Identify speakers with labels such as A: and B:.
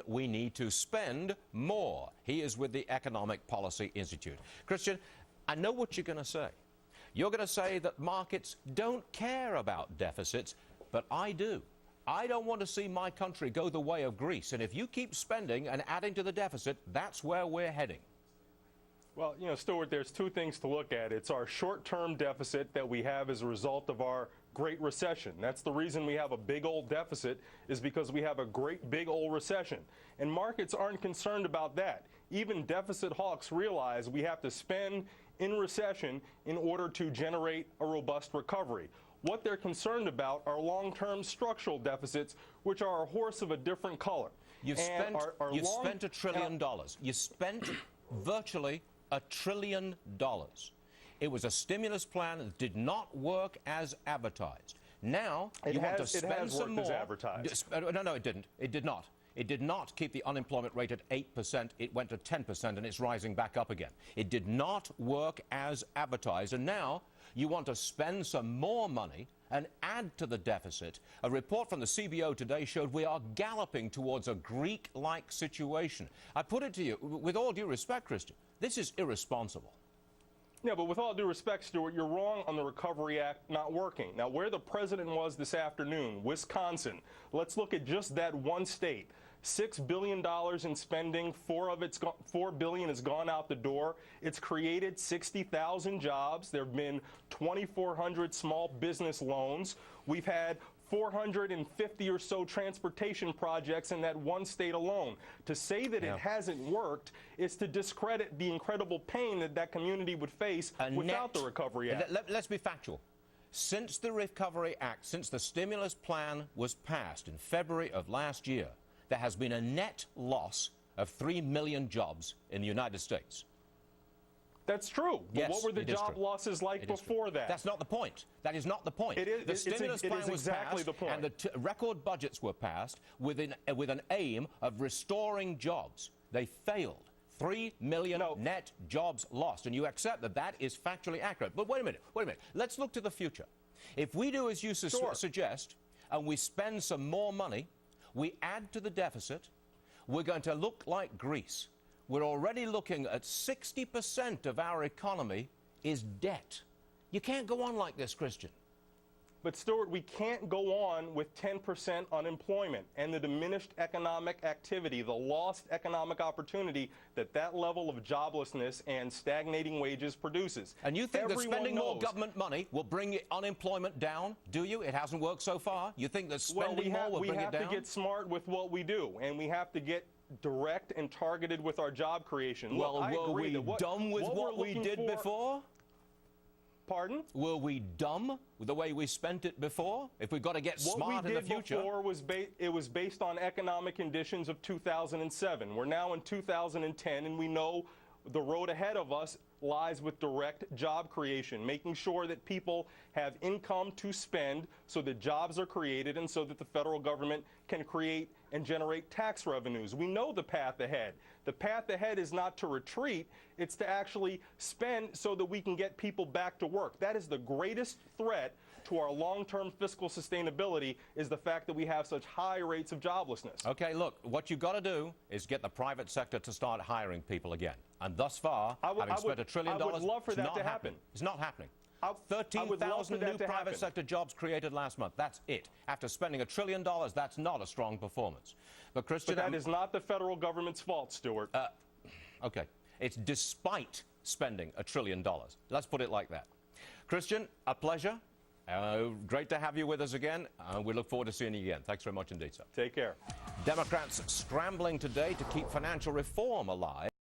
A: We need to spend more. He is with the Economic Policy Institute. Christian, I know what you're going to say. You're going to say that markets don't care about deficits, but I do. I don't want to see my country go the way of Greece. And if you keep spending and adding to the deficit, that's where we're heading.
B: Well, you know, Stuart, there's two things to look at. It's our short-term deficit that we have as a result of our Great Recession. That's the reason we have a big old deficit, is because we have a great big old recession. And markets aren't concerned about that. Even deficit hawks realize we have to spend in recession in order to generate a robust recovery. What they're concerned about are long-term structural deficits, which are a horse of a different color.
A: You've spent $1 trillion. You spent virtually $1 trillion. It was a stimulus plan that did not work as advertised. Now you want to spend some more. No, it didn't. It did not. It did not keep the unemployment rate at 8%. It went to 10%, and it's rising back up again. It did not work as advertised, and now you want to spend some more money and add to the deficit. A report from the CBO today showed we are galloping towards a Greek-like situation. I put it to you, with all due respect, Christian, this is irresponsible.
B: Yeah, but with all due respect, Stuart, you're wrong on the Recovery Act not working. Now, where the president was this afternoon, Wisconsin, let's look at just that one state. $6 billion in spending, $4 billion has gone out the door. It's created 60,000 jobs. There have been 2,400 small business loans. We've had 450 or so transportation projects in that one state alone. To say that it hasn't worked is to discredit the incredible pain that that community would face without the Recovery Act.
A: Let's be factual. Since the Recovery Act, since the stimulus plan was passed in February of last year, there has been a net loss of 3 million jobs in the United States.
B: That's true. But
A: yes,
B: what were the job losses like before that?
A: That's not the point. That is not the point. The stimulus plan was passed, and the record budgets were passed with an aim of restoring jobs. They failed. 3 million net jobs lost, and you accept that that is factually accurate. But wait a minute. Let's look to the future. If we do as you suggest, and we spend some more money, we add to the deficit, we're going to look like Greece. We're already looking at 60% of our economy is debt. You can't go on like this, Christian.
B: But, Stuart, we can't go on with 10% unemployment and the diminished economic activity, the lost economic opportunity that that level of joblessness and stagnating wages produces.
A: And you think that spending more government money will bring unemployment down, do you? It hasn't worked so far. You think that spending more will bring it down?
B: We have to get smart with what we do, and we have to get direct and targeted with our job creation.
A: Well, were we dumb with what we did before?
B: Pardon?
A: Were we dumb with the way we spent it before? If we've got to get smart in the future.
B: What we did before was based on economic conditions of 2007. We're now in 2010, and we know the road ahead of us lies with direct job creation, making sure that people have income to spend so that jobs are created and so that the federal government can create and generate tax revenues. We know the path ahead. The path ahead is not to retreat, it's to actually spend so that we can get people back to work. That is the greatest threat to our long-term fiscal sustainability, is the fact that we have such high rates of joblessness.
A: Okay, look, what you've got to do is get the private sector to start hiring people again. And thus far, having spent $1 trillion,
B: I would love for that to happen.
A: It's not happening. 13,000 new private sector jobs created last month. That's it. After spending $1 trillion, that's not a strong performance. But, Christian,
B: that is not the federal government's fault, Stuart.
A: Okay. It's despite spending $1 trillion. Let's put it like that. Christian, a pleasure. Great to have you with us again. We look forward to seeing you again. Thanks very much indeed, sir.
B: Take care.
A: Democrats scrambling today to keep financial reform alive.